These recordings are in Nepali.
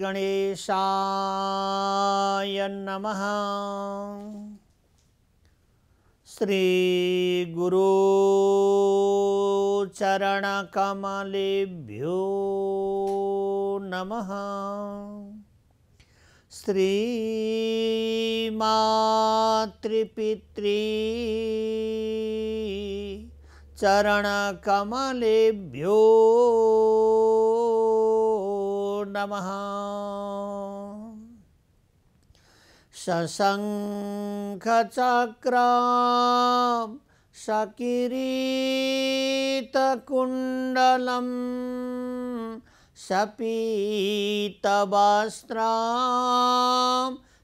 गणेशाय नमः। श्री गुरु चरण कमलेभ्यो नमः। श्री मातृपितृ चरण कमलेभ्यो नमः। शशंख चक्रं सकिरीट कुंडलम सपीतवस्त्रं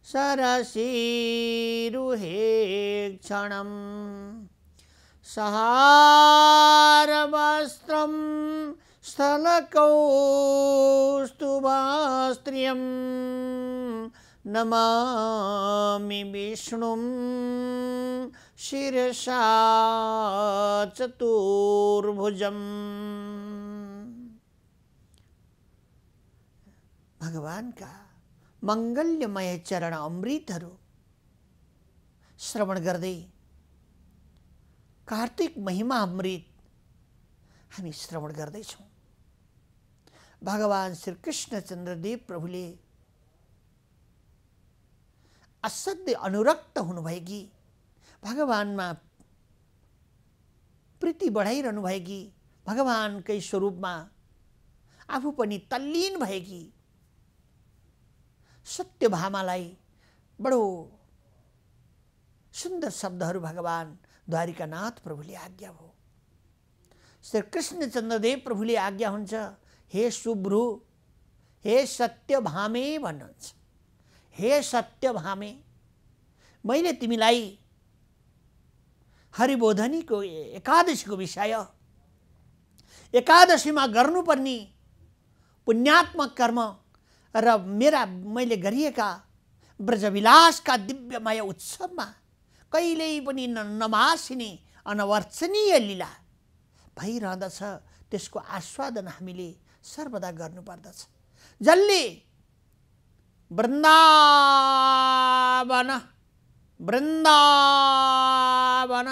सरसीरुहे क्षणं सहारवस्त्रं स्थलकौस्तुभस्त्रियं नमामि विष्णुं शिरसा चतुर्भुजम्। भगवान का मंगल्यमय चरण अमृतहरू श्रवण गर्दै कार्तिक महिमा अमृत हामी श्रवण गर्दैछौँ। भगवान श्री कृष्ण चन्द्रदेव प्रभुले असाध्य अनुरक्त हुनुभएकी, भगवानमा प्रीति बढाइरहनु भएकी, भगवानकै स्वरूपमा आफू पनि तल्लीन भएकी सत्यभामालाई बडो सुन्दर शब्दहरू भगवान द्वारिकानाथ प्रभुले आज्ञा हो। श्री कृष्ण चन्द्रदेव प्रभुले आज्ञा हुन्छ, हे शुभ्रु, हे सत्यभामे भन्नुहुन्छ। हे सत्यभामे, मैले तिमीलाई हरिबोधनीको एकादशीको विषय, एकादशीमा गर्नुपर्ने पुण्यात्मक कर्म र मैले गरिएका ब्रजविलासका दिव्यमय उत्सवमा कहिल्यै पनि नमासिने अनवर्चनीय लीला भइरहँदछ, त्यसको आस्वादन हामीले सर्वदा गर्नुपर्दछ। जसले वृन्दावन वृन्दावन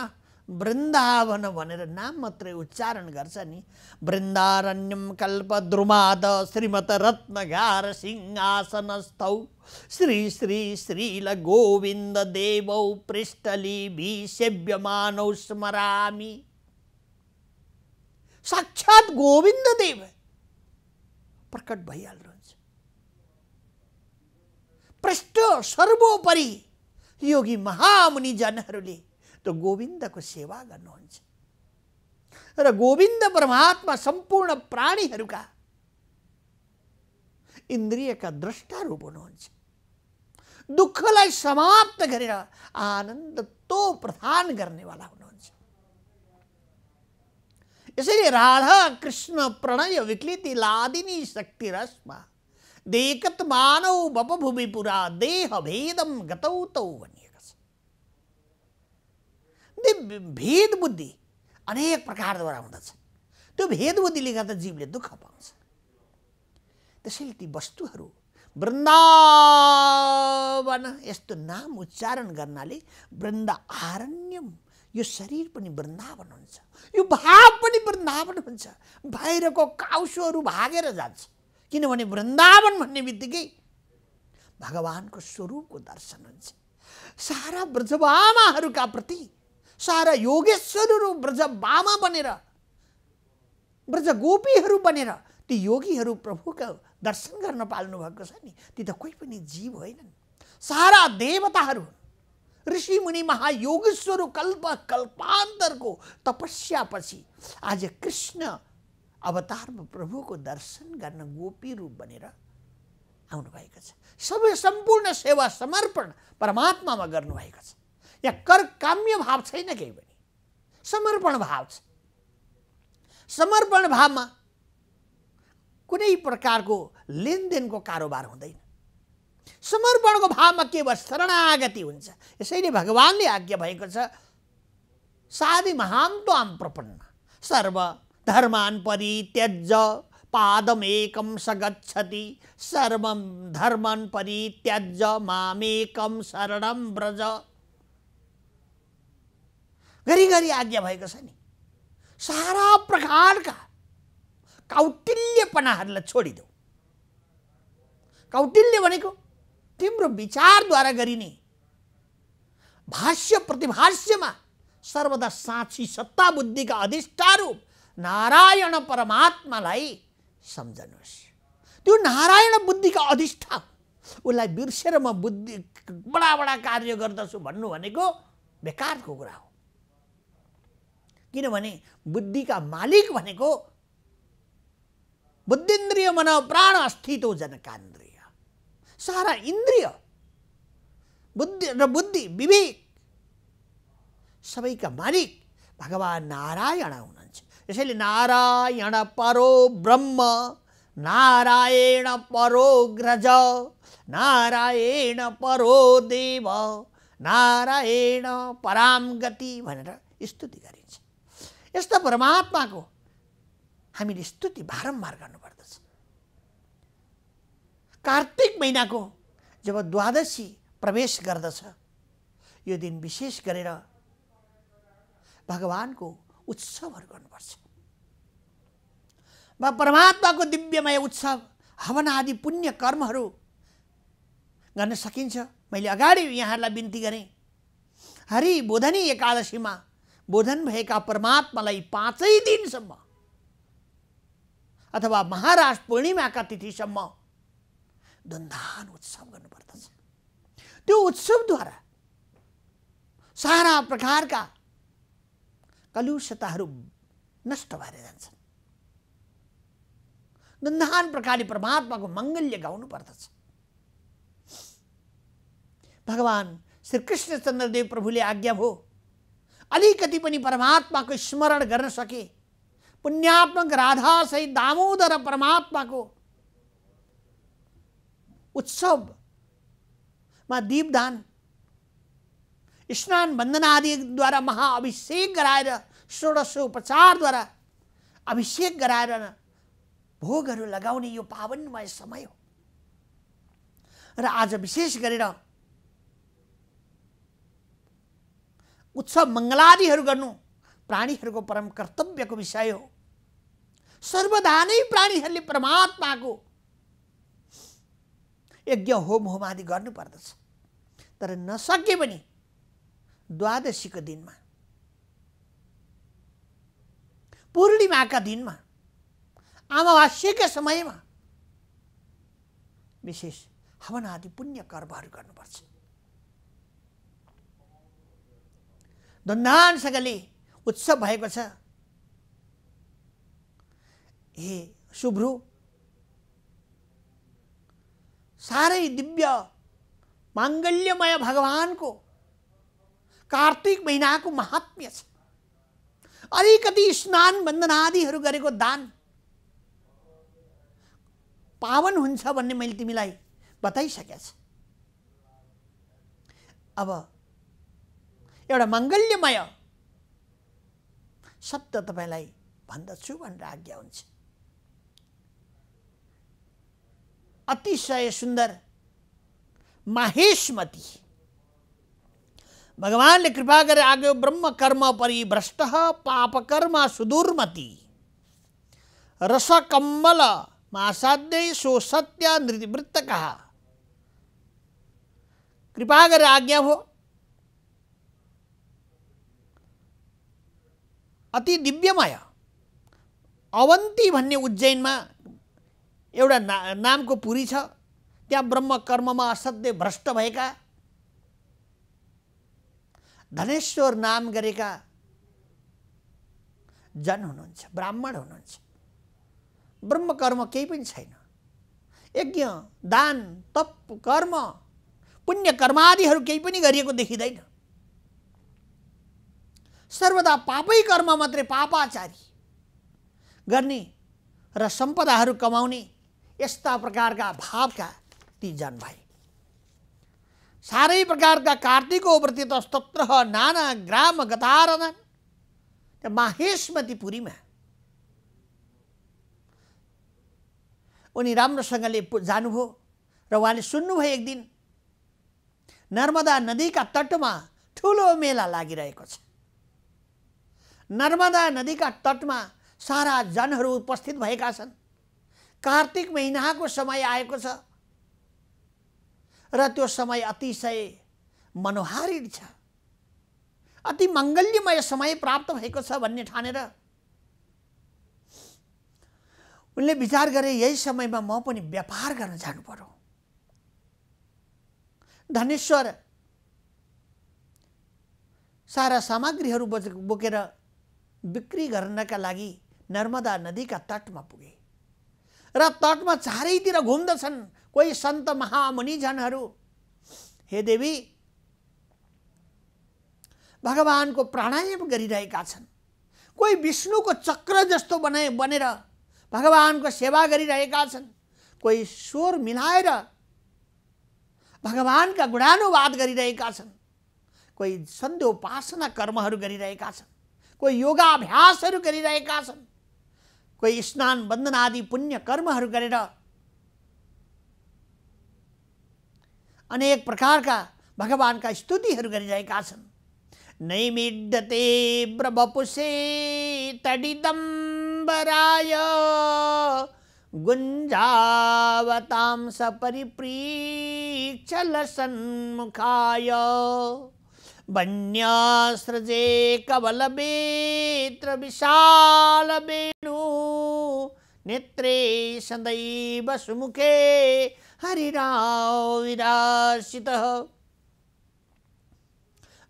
वृन्दावन भनेर नाम मात्रै उच्चारण गर्छ नि, वृन्दारण्यम कल्पद्रुमाद श्रीमत रत्नगार सिंहासनस्थौ श्री श्री श्रील गोविन्द देवौ पृष्ठलिभि सेव्यमानौ स्मरामि। साक्षात गोविन्द देव प्रकट भइहाल्नुहुन्छ। पृष्ठ सर्वोपरि योगी महामुनि जनहरूले तो गोविन्दको सेवा गर्नुहुन्छ र गोविन्द परमात्मा सम्पूर्ण प्राणीहरूका इन्द्रियका द्रष्टा रूप हुनुहुन्छ। दुःखलाई समाप्त गरेर आनन्द तो प्रदान गर्नेवाला हुनुहुन्छ। यसैले राधा कृष्ण प्रणय विक्लिति लादिनी शक्ति रसमा देकत मानव बपभुवि पुरा देह भेदम गतौ तौ भनिएको छ। भेद बुद्धि अनेक प्रकारद्वारा हुँदछ। त्यो भेद बुद्धिले गर्दा जीवले दुःख पाउँछ। त्यसैले ती वस्तुहरू वृन्दावन यस्तो नाम उच्चारण गर्नाले वृन्दारण्यम, यो शरीर पनि वृन्दावन हुन्छ, यो भाव पनि वृन्दावन हुन्छ। बाहिरको काउसोहरू भागेर जान्छ, किनभने वृन्दावन भन्ने बित्तिकै भगवानको स्वरूपको दर्शन हुन्छ। सारा ब्रजबामाहरूका प्रति सारा योगेश्वरहरू ब्रजबामा बनेर, ब्रज गोपीहरू बनेर ती योगीहरू प्रभुका दर्शन गर्न पाल्नु भएको छ नि, ती त कोही पनि जीव होइनन्। सारा देवताहरू, ऋषि मुनि महायोगेश्वरहरू कल्प कल्पान्तरको तपस्यापछि आज कृष्ण अवतारमा प्रभुको दर्शन गर्न गोपी रूप बनेर आउनु भएको छ। सबै सम्पूर्ण सेवा समर्पण परमात्मामा गर्नुभएको छ। यहाँ कर काम्य भाव छैन, केही पनि समर्पण भाव छ। समर्पण भावमा कुनै प्रकारको लेनदेनको कारोबार हुँदैन। समर्पणको भावमा केवल शरणागति हुन्छ। यसैले भगवानले आज्ञा भएको छ, साधि महां त्वां प्रपन्न सर्व धर्मान परित्यज्य पादमेकं स गच्छति सर्वं धर्मं परित्यज्य मामेकं शरणं व्रज। घरिघरि आज्ञा भएको छ नि, सारा प्रकारका कौटिल्यपनाहरूलाई छोडिदेऊ। कौटिल्य भनेको तिम्रो विचारद्वारा गरिने भाष्य प्रतिभाष्यमा सर्वदा साँची सत्ता बुद्धिका अधिष्ठारू नारायण परमात्मालाई सम्झनुहोस्। त्यो नारायण बुद्धिका अधिष्ठा उसलाई बिर्सेर म बुद्धि बडा बडा कार्य गर्दछु भन्नु भनेको बेकारको कुरा हो। किनभने बुद्धिका मालिक भनेको बुद्धिन्द्रिय मन प्राण अस्थितो जनकान्द्रिय, सारा इन्द्रिय बुद्धि र बुद्धि विवेक सबैका मालिक भगवान नारायण हुनुहुन्छ। यसैले नारायण परो ब्रह्म, नारायण परो ग्रज, नारायण परो देव, नारायण पराम गति भनेर स्तुति गरिन्छ। यस्ता परमात्माको हामीले स्तुति बारम्बार गर्नुपर्दछ। कार्तिक महिनाको जब द्वादशी प्रवेश गर्दछ, यो दिन विशेष गरेर भगवानको उत्सवहरू गर्नुपर्छ। परमात्माको दिव्यमय उत्सव हवन आदि पुण्य कर्महरू गर्न सकिन्छ। मैले अगाडि यहाँहरूलाई बिन्ती गरेँ, हरि बोधनी एकादशीमा बोधन भएका परमात्मालाई 5 दिनसम्म अथवा महाराज पूर्णिमाका तिथिसम्म धुमधाम उत्सव गर्नुपर्दछ। त्यो उत्सवद्वारा सारा प्रकारका कलुषताहरू नष्ट भएर जान्छन्। धुमधाम प्रकारले परमात्माको मङ्गल्य गाउनु पर्दछ। भगवान श्री कृष्णचन्द्रदेव प्रभुले आज्ञा भयो, अलिकति पनि परमात्माको स्मरण गर्न सके, पुण्यात्मक राधा सहित दामोदर परमात्माको उत्सवमा दीपदान, स्नान वन्दना आदिद्वारा महाअभिषेक गराएर, षोडशोपचारद्वारा अभिषेक गराएर भोगहरू लगाउने यो पावनमय समय हो। र आज विशेष गरेर उत्सव मङ्गलादिहरू गर्नु प्राणीहरूको परम कर्तव्यको विषय हो। सर्वदा नै प्राणीहरूले परमात्माको यज्ञ होम होमादि गर्नुपर्दछ। तर नसके पनि द्वादशीको दिनमा, पूर्णिमाका दिनमा, अमावास्याका समयमा विशेष हवन आदि पुण्य कर्महरू गर्नुपर्छ। धुमधामसँगले उत्सव भएको छ। हे शुभ्रु, सारै दिव्य माङ्गल्यमय भगवानको कार्तिक महिनाको महात्म्य छ। अलिकति स्नान वन्दनादिहरू गरेको दान पावन हुन्छ भन्ने मैले तिमीलाई बताइसकेको छु। अब एउटा मङ्गल्यमय शब्द तपाईलाई भन्दछु भनेर आज्ञा हुन्छ। अतिशय सुन्दर माहेशमती भगवानले कृपा गरेर आज्ञा, ब्रह्म कर्म परिभ्रष्ट पाप कर्म सुदूरमती रस कम्बल मासाध्य सो सत्य नृतिवृत्त कहा। कृपा गरेर आज्ञा हो, अति दिव्यमय अवन्ती भन्ने उज्जैनमा एउटा नामको पुरी छ। त्यहाँ ब्रह्म कर्ममा असाध्य भ्रष्ट भएका धनेश्वर नाम गरेका जन हुनुहुन्छ, ब्राह्मण हुनुहुन्छ। ब्रह्म कर्म केही पनि छैन। यज्ञ दान तप कर्म पुण्य कर्मादिहरू केही पनि गरिएको देखिँदैन। सर्वदा पापै कर्म मात्रै, पापाचारी गर्ने र सम्पदाहरू कमाउने यस्ता प्रकारका भावका ती जन भए। सारै प्रकारका कार्तिको व्रत स्तोत्र नाना ग्राम गतारन। माहेशमती पुरीमा उनी राम्रोसँगले जानुभयो र उहाँले सुन्नुभयो एक दिन नर्मदा नदीका तटमा ठुलो मेला लागिरहेको छ। नर्मदा नदीका तटमा सारा जनहरू उपस्थित भएका छन्। कार्तिक महिनाको समय आएको छ र त्यो समय अतिशय मनोहारी छ, अति मङ्गल्यमय समय प्राप्त भएको छ भन्ने ठानेर उनले विचार गरे यही समयमा म पनि व्यापार गर्न जानु पर्यो। धनेश्वर सारा सामग्रीहरू बोकेर बिक्री गर्नका लागि नर्मदा नदीका तटमा पुगे र तटमा चारैतिर घुम्दछन् कोही सन्त महामुनिजनहरू। हे देवी, भगवानको प्राणायाम गरिरहेका छन्, कोही विष्णुको चक्र जस्तो बनेर भगवानको सेवा गरिरहेका छन्, कोही स्वर मिलाएर भगवानका गुणानुवाद गरिरहेका छन्, कोही सन्ध्योपासना कर्महरू गरिरहेका छन्, कोही योगाभ्यासहरू गरिरहेका छन्, कोही स्नान बन्दन आदि पुण्य कर्महरू गरेर अनेक प्रकारका भगवानका स्तुतिहरू गरिरहेका छन्। नैमिड्यते ब्रवपुषे तडिदम्बराय गुञ्जावतां सपरिप्रीक्षल सन्मुखाय वन्यास्रजे कवलवेत्र विशाल वेणु नेत्रे सदैव सुमुखे हरिराव विरासितः।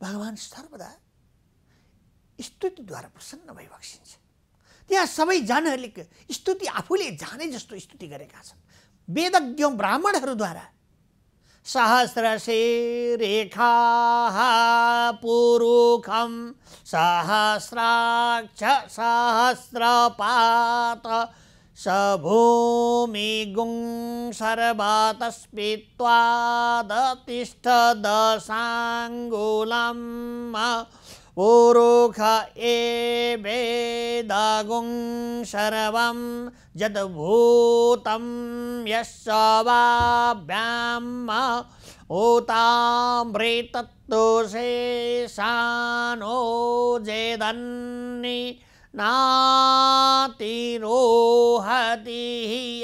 भगवान सर्वदा स्तुतिद्वारा प्रसन्न भइबक्सिन्छ। त्यहाँ सबै जनहरूले स्तुति आफूले जाने जस्तो स्तुति गरेका छन्। वेदज्ञ ब्राह्मणहरूद्वारा सहस्रशिरेखा पुरुखम सहस्राक्ष सहस्रपात सभूमिगुं सर्वतस्पित्वादतिष्ठ दशाङ्गुलम् पुरुख एवेदगुं सर्वं यद्भूतं यस्य वाभ्याम् ऊतामृतत्तुशेषानो जेदन्नि नातिरोहति।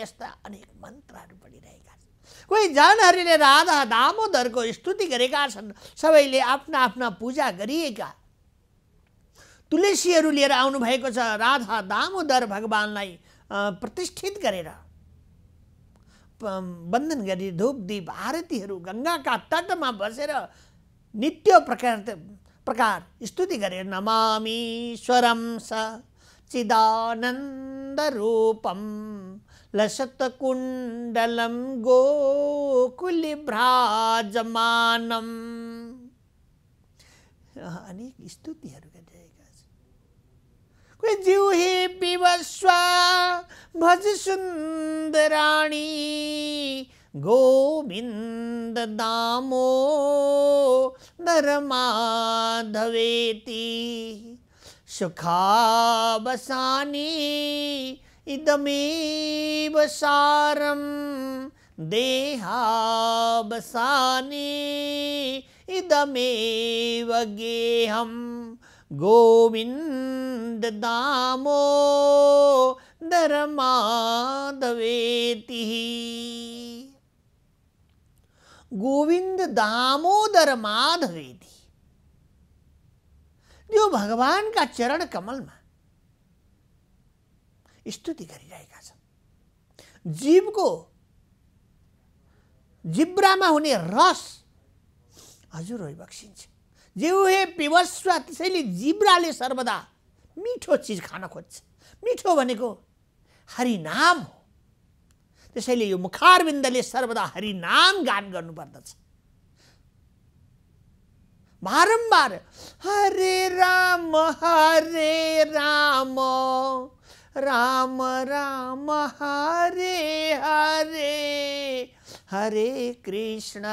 यस्ता अनेक मन्त्रहरू पढिरहेका छन्। कोही जनहरूले राधा दामोदरको स्तुति गरेका छन्। सबैले आफ्ना आफ्ना पूजा गरिएका तुलसीहरू लिएर आउनु भएको छ। राधा दामोदर भगवानलाई प्रतिष्ठित गरेर वन्दन गरी धूप दीप आरतीहरू गङ्गाका तटमा बसेर नित्य प्रकार स्तुति गरेर नमामीश्वरं स चिदानन्द रूपं लसत्कुण्डलं गोकुले भ्राजमानम्। अनेक स्तुतिहरू गरिरहेका छन्। कोही जिह्वे पिबस्व भज सुन्दराणी गोविन्द दामोदर माधवेति सुखावसाने इदमेव सारं देहावसाने इदमेव गेहं गोविन्द दामोदर माधवेति। गोविंद दामोदर माधवेति जो भगवान का चरण कमल में स्तुति गरिरहेका छन्। जीवको जिब्रामा हुने रस हजुर होइबक्सिन्छ। जिह्वे पिबस्व, त्यसैले जिब्राले सर्वदा मिठो चीज खान खोज्छ। मिठो भनेको हरिनाम हो। त्यसैले यो मुखारविन्दले सर्वदा हरिनाम गान गर्नुपर्दछ। बारम्बार हरे राम राम राम हरे हरे हरे कृष्ण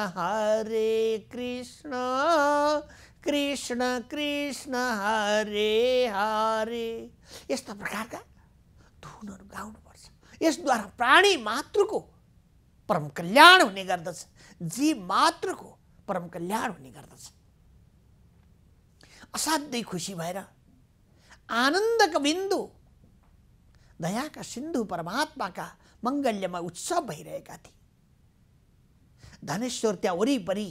कृष्ण कृष्ण हरे हरे। यस्ता प्रकारका धुनहरू गाउनुपर्छ। यसद्वारा प्राणी मात्रको परम कल्याण हुने गर्दछ, जीव मात्रको परम कल्याण हुने गर्दछ। असाध्यै खुसी भएर आनन्दका बिन्दु दयाका सिन्धु परमात्माका मङ्गल्यमा उत्सव भइरहेका थिए। धनेश्वर त्यहाँ वरिपरि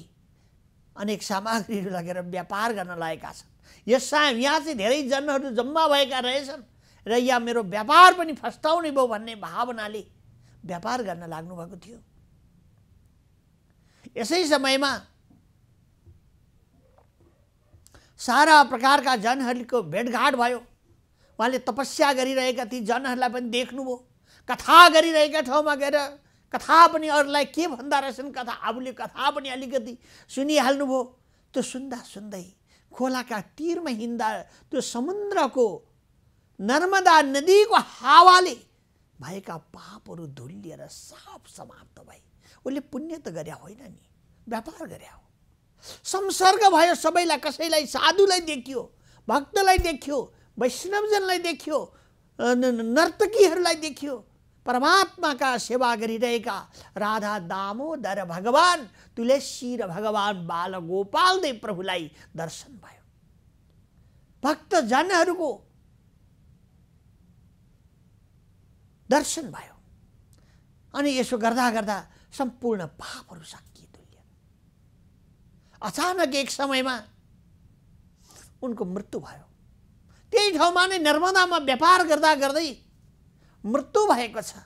अनेक सामग्रीहरू लगेर व्यापार गर्न लागेका छन्। यहाँ चाहिँ धेरै जनहरू जम्मा भएका रहेछन् र यहाँ मेरो व्यापार पनि फस्टाउने भयो भन्ने भावनाले व्यापार गर्न लाग्नु भएको थियो। यसै समयमा सारा प्रकारका जनहरूको भेटघाट भयो। उहाँले तपस्या गरिरहेका ती जनहरूलाई पनि देख्नुभयो। कथा गरिरहेका ठाउँमा गएर कथा पनि अरूलाई के भन्दा रहेछन्, कथा आफूले कथा पनि अलिकति सुनिहाल्नुभयो। त्यो सुन्दा सुन्दै खोलाका तीरमा हिँड्दा त्यो समुद्रको नर्मदा नदीको हावाले भएका पापहरू धुलिएर साफ समाप्त भए। उसले पुण्य त गरे होइन नि, व्यापार गरे हो। संसर्ग भयो सबैलाई, कसैलाई साधुलाई देखियो, भक्तलाई देखियो, वैष्णवजनलाई देखियो, नर्तकीहरूलाई देखियो। परमात्माका सेवा गरिरहेका राधा दामोदर भगवान तुलसी र भगवान बालगोपाल देव प्रभुलाई दर्शन भयो। भक्तजनहरूको दर्शन भयो। अनि यसो गर्दा गर्दा सम्पूर्ण पापहरू सकिए तुल्य। अचानक एक समयमा उनको मृत्यु भयो। त्यही ठाउँमा नै नर्मदामा व्यापार गर्दा गर्दै मृत्यु भएको छ।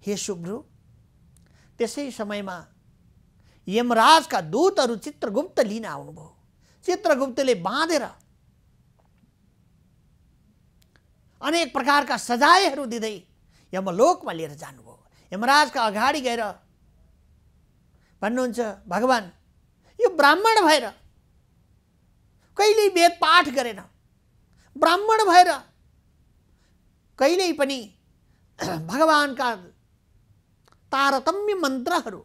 हे शुभ्रु, त्यसै समयमा यमराजका दूतहरू चित्रगुप्त लिन आउनुभयो। चित्रगुप्तले बाँधेर अनेक प्रकारका सजायहरू दिँदै यमलोकमा लिएर जानुभयो। यमराजका अगाडि गएर भन्नुहुन्छ, भगवान यो ब्राह्मण भएर कहिल्यै वेद पाठ गरेन, ब्राह्मण भएर कहिल्यै पनि भगवानका तारतम्य मन्त्रहरू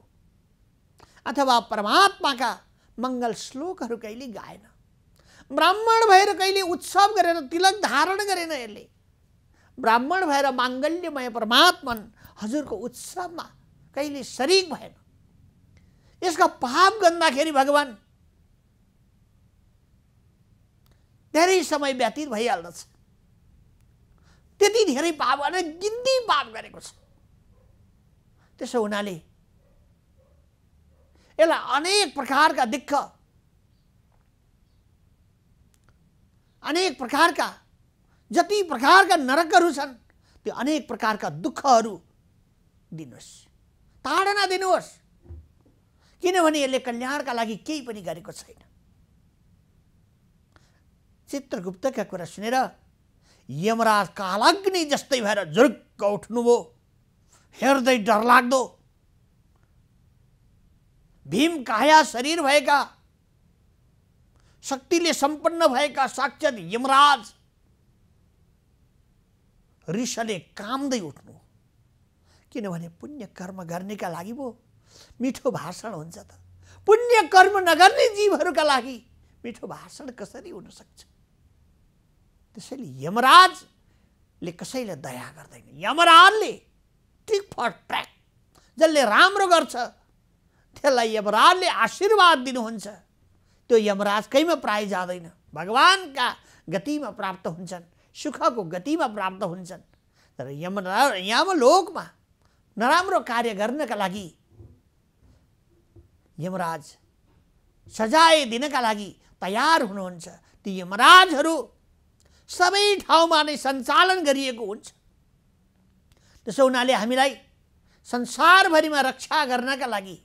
अथवा परमात्माका मङ्गल श्लोकहरू कहिले गाएन, ब्राह्मण भएर कहिले उत्सव गरेन, तिलक धारण गरेन। यसले ब्राह्मण भएर माङ्गल्यमय परमात्मा हजुरको उत्सवमा कहिले शरीक भएन। यसका पाप गन्दाखेरि भगवान धेरै समय व्यतीत भइहाल्दछ। त्यति धेरै पाप गिन्ती पाप गरेको छ। त्यसो हुनाले यसलाई अनेक प्रकारका दुःख, अनेक प्रकारका जति प्रकारका नरकहरू छन् त्यो अनेक प्रकारका दुःखहरू दिनुहोस्, ताडना दिनुहोस्। किनभने यसले कल्याणका लागि केही पनि गरेको छैन। चित्रगुप्तका कुरा सुनेर यमराज कालाग्नि जस्तै भएर जुरुक्क उठ्नुभयो। हेर्दै डरलाग्दो भीम काया शरीर भएका, शक्तिले सम्पन्न भएका साक्षात यमराज रिसले कामदै उठ्नु। किनभने पुण्य कर्म गर्नेका लागि पो मिठो भाषण हुन्छ त। पुण्य कर्म नगर्ने जीवहरूका लागि मिठो भाषण कसरी हुन सक्छ? त्यसैले यमराजले कसैलाई दया गर्दैन। यमराजले टिक फर ट्र्याक, जसले राम्रो गर्छ त्यसलाई यमराजले आशीर्वाद दिनुहुन्छ। त्यो यमराजकैमा प्राय जाँदैन, भगवानका गतिमा प्राप्त हुन्छन्, सुखको गतिमा प्राप्त हुन्छन्। तर यमलोकमा नराम्रो कार्य गर्नका लागि यमराज सजाय दिनका लागि तयार हुनुहुन्छ। ती यमराजहरू सबै ठाउँमा नै सञ्चालन गरिएको हुन्छ। त्यसो हुनाले हामीलाई संसारभरिमा रक्षा गर्नका लागि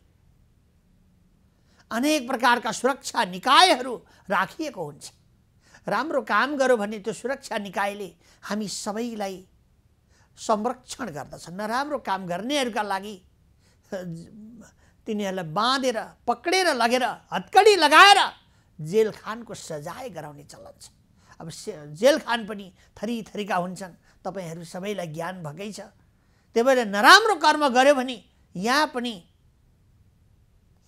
अनेक प्रकारका सुरक्षा निकायहरू राखिएको हुन्छ। राम्रो काम गर्यो भने त्यो सुरक्षा निकायले हामी सबैलाई संरक्षण गर्दछ। नराम्रो काम गर्नेहरूका लागि तिनीहरूलाई बाँधेर पक्रेर लगेर हत्कडी लगाएर जेल खानको सजाय गराउने चलन छ। अब जेल खान पनि थरी थरीका हुन्छन्, तपाईहरू सबैलाई ज्ञान भएकै छ। त्यही भएर नराम्रो कर्म गर्यो भने यहाँ पनि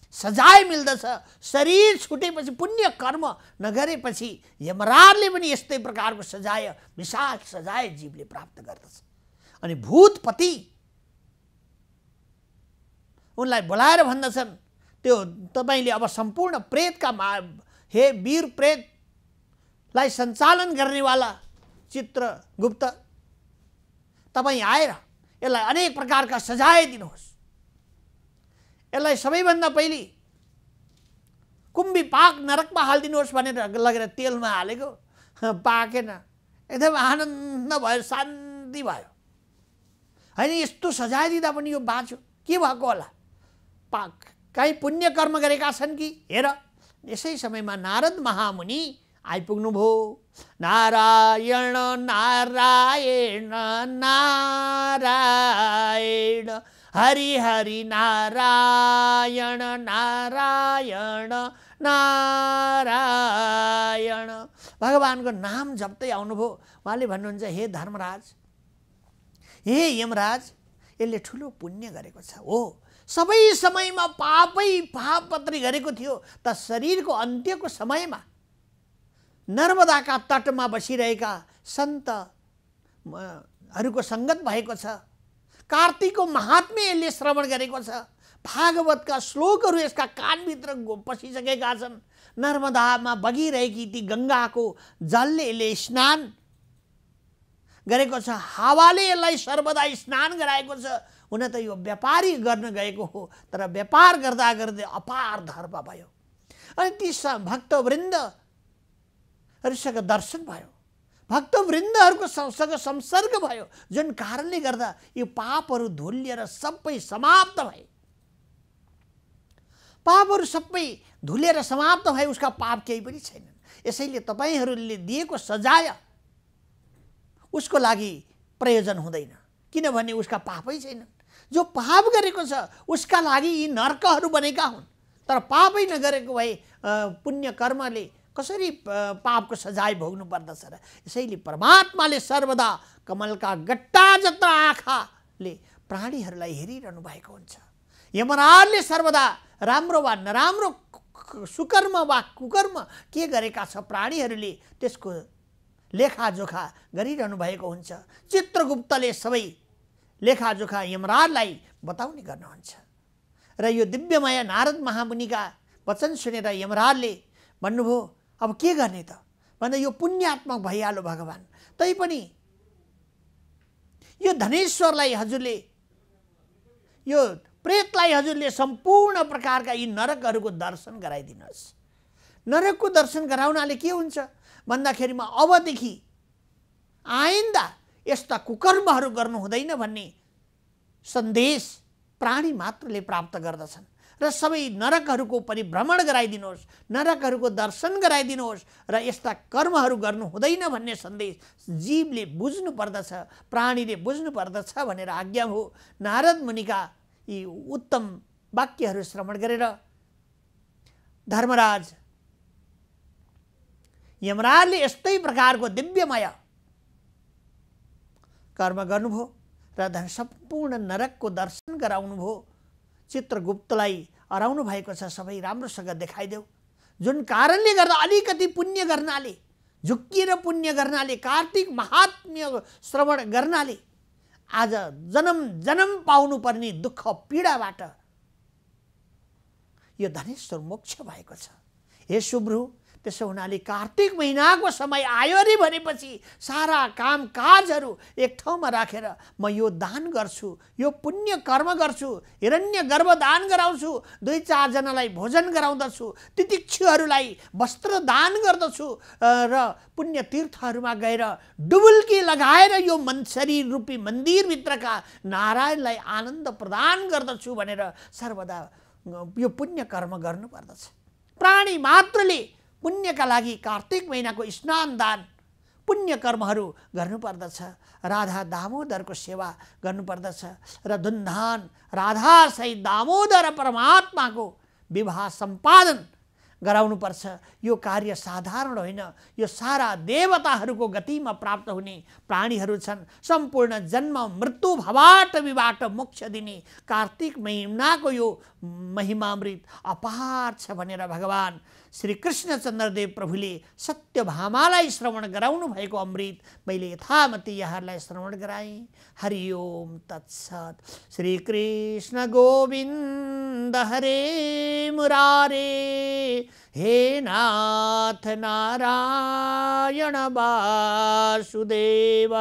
सजाय मिल्दछ। शरीर छुटेपछि, पुण्य कर्म नगरेपछि यमराजले पनि यस्तै प्रकारको सजाय, विशाल सजाय जीवले प्राप्त गर्दछ। अनि भूतपति उनलाई बोलाएर भन्दछन् त्यो तपाईले अब सम्पूर्ण प्रेतका हे वीर प्रेतलाई सञ्चालन गर्नेवाला चित्रगुप्त, तपाई आएर यसलाई अनेक प्रकारका सजाय दिनुहोस्। यसलाई सबैभन्दा पहिले कुम्भी पाक नरकमा हालिदिनुहोस् भनेर लगेर तेलमा हालेको, पाकेन, एकदम आनन्द भयो, शान्ति भयो। होइन, यस्तो सजाय दिँदा पनि यो बाँच्यो, के भएको होला? कहीँ पुण्य कर्म गरेका छन् कि? हेर, यसै समयमा नारद महामुनि आइपुग्नु भयो। नारायण नारायण नारायण हरि हरि नारायण नारायण नारायण, भगवानको नाम जप्दै आउनुभयो। उहाँले भन्नुहुन्छ, हे धर्मराज, हे यमराज, यसले ठुलो पुण्य गरेको छ हो, सबै समयमा पापै पाप पत्री गरेको थियो, त शरीरको अन्त्यको समयमा नर्मदाका तटमा बसिरहेका सन्तहरूको सङ्गत भएको छ। कार्तिकको महात्म्य यसले श्रवण गरेको छ। भागवतका श्लोकहरू यसका कानभित्र पसिसकेका छन्। नर्मदामा बगिरहेकी ती गङ्गाको जलले यसले स्नान गरेको छ। हावाले यसलाई सर्वदा स्नान गराएको छ। हुन त यो व्यापारी गर्न गएको हो, तर व्यापार गर्दा गर्दै अपार धर्म भयो। अनि ती भक्तवृन्दहरूसँग दर्शन भयो, भक्तवृन्दहरूको सँग संसर्ग भयो, जुन कारणले गर्दा यो पापहरू धुलिएर सबै समाप्त भए। पापहरू सबै धुलेर समाप्त भए, उसका पाप केही पनि छैनन्। यसैले तपाईहरूले दिएको सजाय उसको लागि प्रयोजन हुँदैन, किनभने उसका पापै छैनन्। जो पाप गरेको छ उसका लागि यी नरकहरू बनेका हुन्, तर पापै नगरेको भए पुण्य कर्मले कसरी पापको सजाय भोग्नु पर्दछ र? यसैले परमात्माले सर्वदा कमलका गट्टा जत्रा आँखाले प्राणीहरूलाई हेरिरहनु भएको हुन्छ। यमराजले सर्वदा राम्रो वा नराम्रो, सुकर्म वा कुकर्म के गरेका छ प्राणीहरूले, त्यसको लेखाजोखा गरिरहनु भएको हुन्छ। चित्रगुप्तले सबै लेखाजोखा यमराजलाई बताउने गर्नुहुन्छ। र यो दिव्यमय नारद महामुनिका वचन सुनेर यमराजले भन्नुभयो, अब के गर्ने त भन्दा यो पुण्यात्मक भइहाल्यो भगवान, तैपनि यो धनेश्वरलाई हजुरले, यो प्रेतलाई हजुरले सम्पूर्ण प्रकारका यी नरकहरूको दर्शन गराइदिनुहोस्। नरकको दर्शन गराउनाले के हुन्छ भन्दाखेरिमा अबदेखि आइन्दा यस्ता कुकर्महरू गर्नु हुँदैन भन्ने सन्देश प्राणी मात्रले प्राप्त गर्दछन्। र सबै नरकहरूको परिभ्रमण गराइदिनुहोस्, नरकहरूको दर्शन गराइदिनुहोस्, र यस्ता कर्महरू गर्नु हुँदैन भन्ने सन्देश जीवले बुझ्नु पर्दछ, प्राणीले बुझ्नु पर्दछ भनेर आज्ञा हो। नारद मुनिका यी उत्तम वाक्यहरू श्रवण गरेर धर्मराज यमराजले यस्तै प्रकारको दिव्यमय कर्म गर्नुभयो र सम्पूर्ण नरकको दर्शन गराउनुभयो। चित्रगुप्तलाई अराउनु भएको छ, सबै राम्रोसँग देखाइदेऊ। जुन कारणले गर्दा अलिकति पुण्य गर्नाले, झुक्किएर पुण्य गर्नाले, कार्तिक महात्म्य श्रवण गर्नाले आज जन्म जन्म पाउनुपर्ने दुःख पीडाबाट यो धनेश्वर मोक्ष भएको छ। हे शुभ्रु, त्यसो हुनाले कार्तिक महिनाको समय आयो रे भनेपछि सारा काम काजहरू एक ठाउँमा राखेर म यो दान गर्छु, यो पुण्य कर्म गर्छु, हिरण्य गर्भ दान गराउँछु, 2-4 जनालाई भोजन गराउँदछु, तितिक्षुहरूलाई वस्त्र दान गर्दछु र पुण्य तीर्थहरूमा गएर डुबुल्की लगाएर यो शरीर रूपी मन्दिरभित्रका नारायणलाई आनन्द प्रदान गर्दछु भनेर सर्वदा यो पुण्य कर्म गर्नुपर्दछ। प्राणी मात्रले पुण्यका लागि कार्तिक महिनाको स्नान दान पुण्य कर्महरू गर्नुपर्दछ। राधा दामोदरको सेवा गर्नुपर्दछ र धुनधान राधा सहित दामोदर परमात्माको विवाह सम्पादन गराउनुपर्छ। यो कार्य साधारण होइन। यो सारा देवताहरूको गतिमा प्राप्त हुने प्राणीहरू छन्। सम्पूर्ण जन्म मृत्यु भवाट विबाट मोक्ष दिने कार्तिक महिनाको यो महिमामृत अपार छ भनेर भगवान श्री कृष्णचन्द्रदेव प्रभुले सत्यभामालाई श्रवण गराउनु भएको अमृत मैले यथामति यहाँहरूलाई श्रवण गराएँ। हरि ओम तत्सत। श्री कृष्ण गोविन्द हरे मुरारे, हे नाथ नारायण वासुदेव।